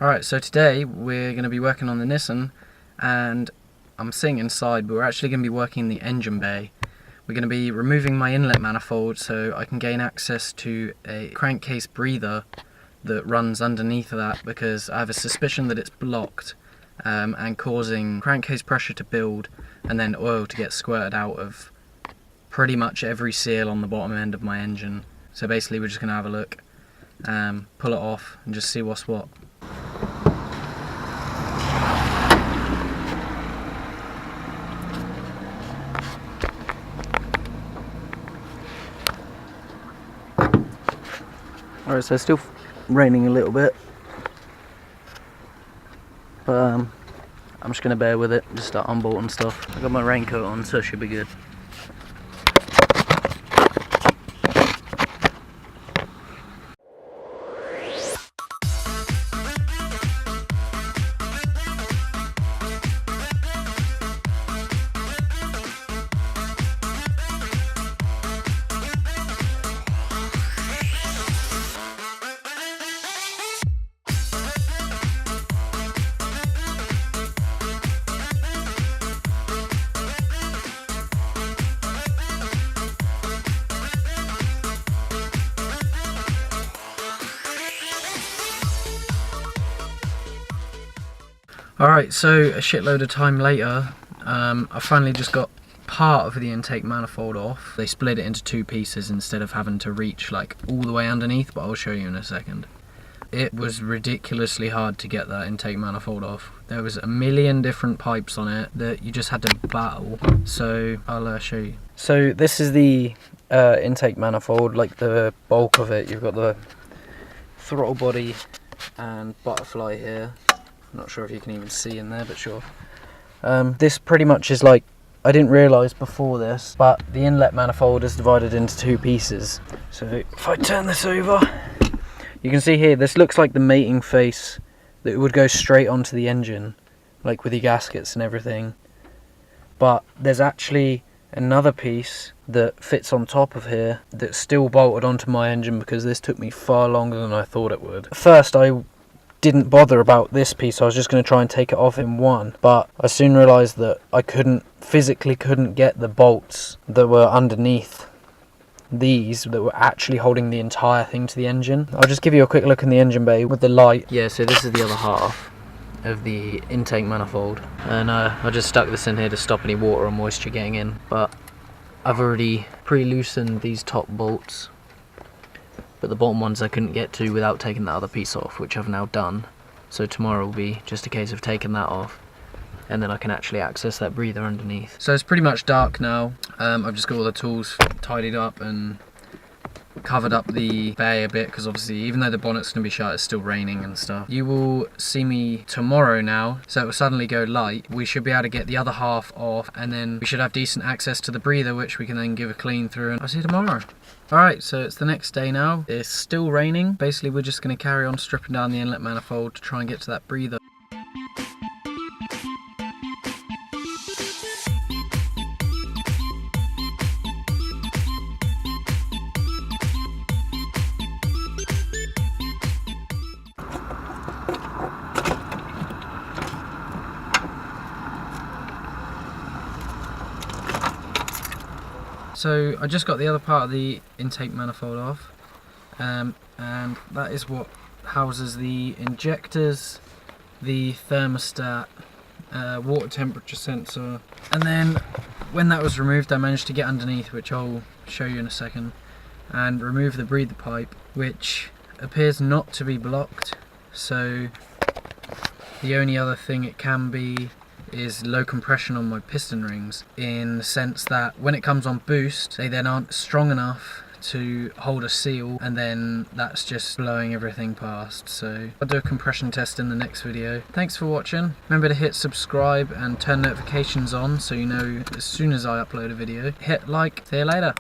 Alright, so today we're going to be working on the Nissan, and I'm sitting inside, but we're actually going to be working in the engine bay. We're going to be removing my inlet manifold so I can gain access to a crankcase breather that runs underneath of that, because I have a suspicion that it's blocked and causing crankcase pressure to build and then oil to get squirted out of pretty much every seal on the bottom end of my engine. So basically we're just going to have a look, pull it off and just see what's what. Alright, so it's still raining a little bit, but I'm just going to bear with it, just start unbolting stuff. I got my raincoat on, so it should be good. Alright, so a shitload of time later, I finally just got part of the intake manifold off. They split it into two pieces instead of having to reach like all the way underneath, but I'll show you in a second. It was ridiculously hard to get that intake manifold off. There was a million different pipes on it that you just had to battle, so I'll show you. So this is the intake manifold, like the bulk of it. You've got the throttle body and butterfly here. I'm not sure if you can even see in there, but sure. This pretty much is like, I didn't realise before this, but the inlet manifold is divided into two pieces. So if I turn this over, you can see here, this looks like the mating face that would go straight onto the engine, like with your gaskets and everything. But there's actually another piece that fits on top of here that's still bolted onto my engine, because this took me far longer than I thought it would. First, I didn't bother about this piece. I was just going to try and take it off in one, but I soon realised that I physically couldn't get the bolts that were underneath these that were actually holding the entire thing to the engine. I'll just give you a quick look in the engine bay with the light. Yeah, so this is the other half of the intake manifold, and I just stuck this in here to stop any water or moisture getting in, but I've already pre-loosened these top bolts, but the bottom ones I couldn't get to without taking that other piece off, which I've now done. So tomorrow will be just a case of taking that off, and then I can actually access that breather underneath. So it's pretty much dark now. I've just got all the tools tidied up and covered up the bay a bit, because obviously even though the bonnet's going to be shut, it's still raining and stuff. You will see me tomorrow now, so it will suddenly go light. We should be able to get the other half off, and then we should have decent access to the breather, which we can then give a clean through, and I'll see you tomorrow. Alright, so it's the next day now. It's still raining. Basically, we're just going to carry on stripping down the inlet manifold to try and get to that breather. So I just got the other part of the intake manifold off, and that is what houses the injectors, the thermostat, water temperature sensor, and then when that was removed I managed to get underneath, which I'll show you in a second, and remove the breather pipe, which appears not to be blocked. So the only other thing it can be is low compression on my piston rings, in the sense that when it comes on boost, they then aren't strong enough to hold a seal, and then that's just blowing everything past. So I'll do a compression test in the next video. Thanks for watching. Remember to hit subscribe and turn notifications on so you know as soon as I upload a video. Hit like. See you later.